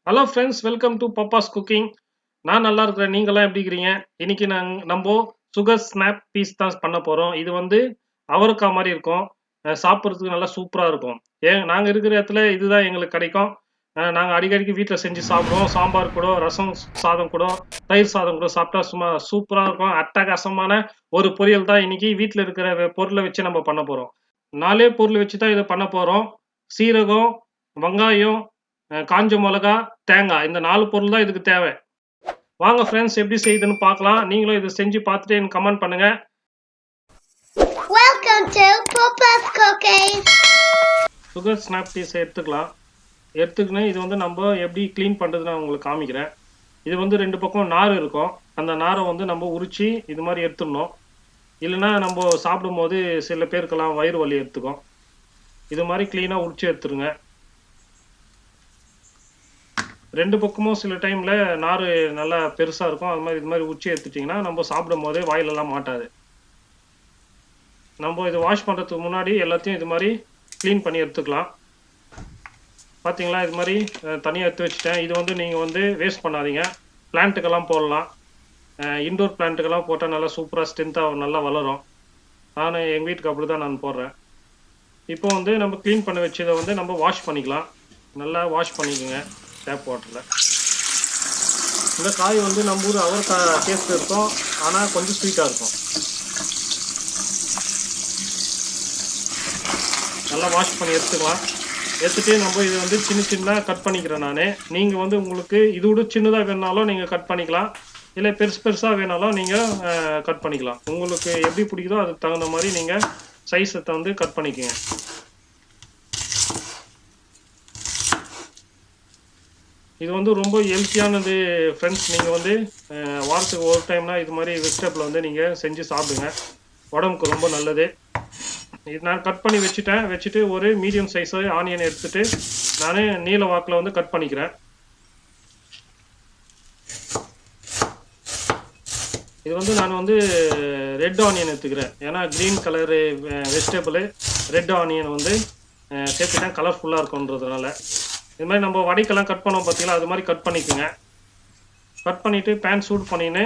Hello friends, welcome to Papa's cooking. நான் நல்லா இருக்கிறேன். நீங்களாம் எப்படி இருக்கிறீங்க? இன்னைக்கு நம்ம சுகர் ஸ்னாப் பீஸ் தான் பண்ண போகிறோம். இது வந்து அவரைக்காய் மாதிரி இருக்கும். சாப்பிட்றதுக்கு நல்லா சூப்பராக இருக்கும். நாங்கள் இருக்கிற இடத்துல இதுதான் எங்களுக்கு கிடைக்கும். நாங்கள் அடிக்கடிக்கு வீட்டில் செஞ்சு சாப்பிடுவோம். சாம்பார் கூட, ரசம் சாதம் கூட, தயிர் சாதம் கூட சாப்பிட்டா சும்மா சூப்பராக இருக்கும். அட்டகாசமான ஒரு பொரியல் தான் இன்னைக்கு வீட்டில் இருக்கிற பொருளை வச்சு நம்ம பண்ண போகிறோம். 4 பொருள் வச்சு தான் இதை பண்ண போகிறோம். சீரகம், வெங்காயம், காஞ்ச மிளகா, தேங்காய். இந்த 4 பொருள் தான் இதுக்கு தேவை. வாங்க ஃப்ரெண்ட்ஸ், எப்படி செய்யுதுன்னு பார்க்கலாம். நீங்களும் இதை செஞ்சு பார்த்துட்டு எனக்கு கமெண்ட் பண்ணுங்க. Welcome to Papa's Cooking. Sugar snap peas எடுத்துக்கினேன். இது வந்து நம்ம எப்படி க்ளீன் பண்ணுறதுன்னு நான் உங்களுக்கு காமிக்கிறேன். இது வந்து 2 பக்கம் நார் இருக்கும். அந்த நாரை வந்து நம்ம உரிச்சு இது மாதிரி எடுத்துடணும். இல்லைன்னா நம்ம சாப்பிடும் போது சில பேருக்கெல்லாம் வயிறு வலி எடுத்துக்கும். இது மாதிரி க்ளீனாக உரிச்சு எடுத்துருங்க. 2 பக்கமும் சில டைமில் நார் நல்லா பெருசாக இருக்கும். அது மாதிரி இது மாதிரி உச்சி எடுத்துட்டிங்கன்னா நம்ம சாப்பிடும் போதே வாயிலெல்லாம் மாட்டாது. நம்ம இது வாஷ் பண்ணுறதுக்கு முன்னாடி எல்லாத்தையும் இது மாதிரி க்ளீன் பண்ணி எடுத்துக்கலாம். பார்த்தீங்களா, இது மாதிரி தனியாக எடுத்து வச்சுட்டேன். இது வந்து நீங்கள் வந்து வேஸ்ட் பண்ணாதீங்க. பிளான்ட்டுக்கெல்லாம் போடலாம். இன்டோர் பிளான்ட்டுக்கெல்லாம் போட்டால் நல்லா சூப்பராக ஸ்ட்ரென்த்தாக நல்லா வளரும். எங்கள் வீட்டுக்கு அப்படி தான் நான் போடுறேன். இப்போ வந்து நம்ம க்ளீன் பண்ணி வச்சதை வந்து நம்ம வாஷ் பண்ணிக்கலாம். நல்லா வாஷ் பண்ணிக்கோங்க டேப் வாட்டரில். இந்த காய் வந்து நம்ம ஊர் அவரைக்காய் டேஸ்ட் இருக்கும், ஆனால் கொஞ்சம் ஸ்வீட்டாக இருக்கும். நல்லா வாஷ் பண்ணி எடுத்துக்கலாம். எடுத்துகிட்டு நம்ம இது வந்து சின்ன சின்னதாக கட் பண்ணிக்கிறேன் நான். நீங்கள் வந்து உங்களுக்கு இதோட சின்னதாக வேணாலும் நீங்கள் கட் பண்ணிக்கலாம், இல்லை பெருசாக வேணாலும் நீங்கள் கட் பண்ணிக்கலாம். உங்களுக்கு எப்படி பிடிக்குதோ அதுக்கு தகுந்த மாதிரி நீங்கள் சைஸை வந்து கட் பண்ணிக்கோங்க. இது வந்து ரொம்ப ஹெல்த்தியானது ஃப்ரெண்ட்ஸ். நீங்கள் வந்து வாரத்துக்கு ஒரு டைம்னா இது மாதிரி வெஜிடபிள் வந்து நீங்கள் செஞ்சு சாப்பிடுங்க. உடம்புக்கு ரொம்ப நல்லது. இது நான் கட் பண்ணி வச்சுட்டு ஒரு மீடியம் சைஸு ஆனியன் எடுத்துகிட்டு நான் நீல வாக்கில் வந்து கட் பண்ணிக்கிறேன். இது வந்து நான் வந்து ரெட் ஆனியன் எடுத்துக்கிறேன். ஏன்னா green colour vegetable red onion வந்து சேர்த்துட்டேன், கலர்ஃபுல்லாக இருக்குன்றதுனால. இது மாதிரி நம்ம வடைக்கெல்லாம் கட் பண்ணோம் பார்த்தீங்களா, அது மாதிரி கட் பண்ணிக்கோங்க. கட் பண்ணிவிட்டு பேன் சூடு பண்ணின்னு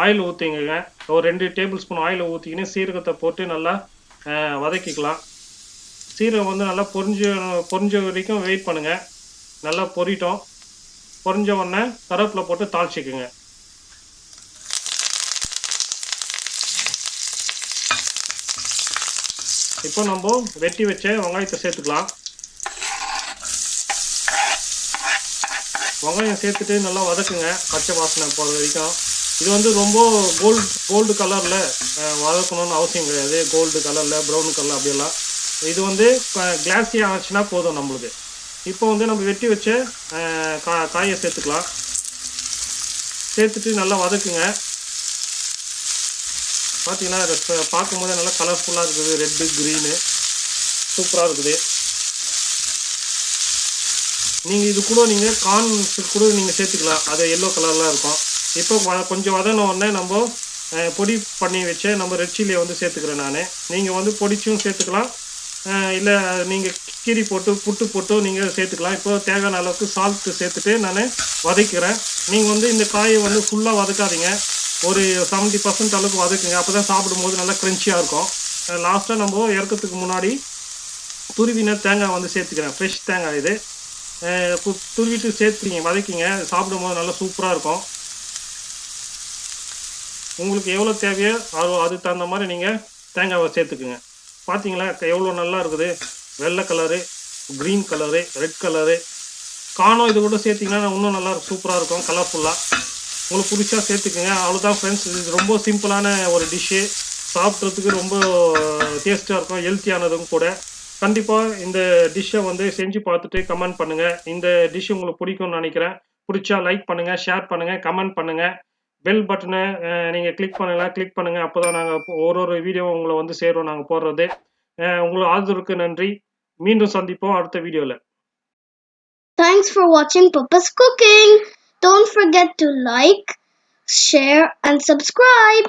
ஆயில் ஊற்றிங்க. ஒரு 2 டேபிள் ஸ்பூன் ஆயில் ஊற்றிக்கின்னு சீரகத்தை போட்டு நல்லா வதக்கிக்கலாம். சீரகம் வந்து நல்லா பொரிஞ்ச வரைக்கும் வெயிட் பண்ணுங்கள். நல்லா பொரிஞ்ச உடனே கருவேப்பிலை போட்டு தாளிச்சிக்குங்க. இப்போ நம்ம வெட்டி வச்ச வெங்காயத்தை சேர்த்துக்கலாம். வெங்காயம் சேர்த்துட்டு நல்லா வதக்குங்க, பச்சை வாசனை போகிற வரைக்கும். இது வந்து ரொம்ப கோல்டு கலரில் வதக்கணும்னு அவசியம் கிடையாது. கோல்டு கலரில், ப்ரௌன் கலர் அப்படியெல்லாம். இது வந்து கிளாஸியாக ஆச்சுன்னா போதும் நம்மளுக்கு. இப்போ வந்து நம்ம வெட்டி வச்ச காயை சேர்த்துக்கலாம். சேர்த்துட்டு நல்லா வதக்குங்க. பார்த்தீங்கன்னா பார்க்கும்போது நல்லா கலர்ஃபுல்லாக இருக்குது. ரெட்டு க்ரீனு சூப்பராக இருக்குது. நீங்கள் இது கூட நீங்கள் கார்ன் கூட நீங்கள் சேர்த்துக்கலாம். அது எல்லோ கலர்லாம் இருக்கும். இப்போ கொஞ்சம் வதங்கின உடனே நம்ம பொடி பண்ணி வச்ச நம்ம ரெட் சில்லியை வந்து சேர்த்துக்கிறேன் நான். நீங்கள் வந்து பொடிச்சும் சேர்த்துக்கலாம், இல்லை நீங்கள் கீரி போட்டு புட்டு போட்டும் நீங்கள் சேர்த்துக்கலாம். இப்போ தேவையான அளவுக்கு சால்ட்டு சேர்த்துட்டு நான் வதக்கிறேன். நீங்கள் வந்து இந்த காயை வந்து ஃபுல்லாக வதக்காதீங்க, ஒரு 70% அளவுக்கு வதக்குங்க. அப்போ தான் சாப்பிடும்போது நல்லா க்ரன்ச்சியாக இருக்கும். லாஸ்ட்டாக நம்ம இறக்கிறதுக்கு முன்னாடி துருவின தேங்காய் வந்து சேர்த்துக்கிறேன். ஃப்ரெஷ் தேங்காய் இது. துருவிட்டு சேர்த்துக்கிங்க, வதக்கிங்க. சாப்பிடும்போது நல்லா சூப்பராக இருக்கும். உங்களுக்கு எவ்வளோ தேவையோ அதுக்கு தகுந்த மாதிரி நீங்கள் தேங்காவை சேர்த்துக்குங்க. பார்த்தீங்களா எவ்வளோ நல்லா இருக்குது. வெள்ளை colour, green colour, red colour. காணம் இது கூட சேர்த்திங்கன்னா இன்னும் நல்லா சூப்பராக இருக்கும், கலர்ஃபுல்லாக. உங்களுக்கு பிடிச்சா சேர்த்துக்குங்க. அவ்வளோதான் ஃப்ரெண்ட்ஸ். இது ரொம்ப சிம்பிளான ஒரு டிஷ்ஷு. சாப்பிட்றதுக்கு ரொம்ப டேஸ்ட்டாக இருக்கும், ஹெல்த்தியானதும் கூட. கண்டிப்பாக இந்த டிஷ்ஷை வந்து செஞ்சு பார்த்துட்டு கமெண்ட் பண்ணுங்கள். இந்த டிஷ் உங்களுக்கு பிடிக்கும்னு நினைக்கிறேன். பிடிச்சா லைக் பண்ணுங்கள், ஷேர் பண்ணுங்கள், கமெண்ட் பண்ணுங்கள். பெல் பட்டனை நீங்கள் கிளிக் பண்ணுங்கள். அப்போ தான் நாங்கள் ஒரு வீடியோவும் உங்களை வந்து சேருவோம் நாங்கள் போடுறது. உங்களுக்கு ஆதரவுக்கு நன்றி. மீண்டும் சந்திப்போம் அடுத்த வீடியோவில். Thanks for watching Papa's Cooking. Don't forget to like, share and subscribe.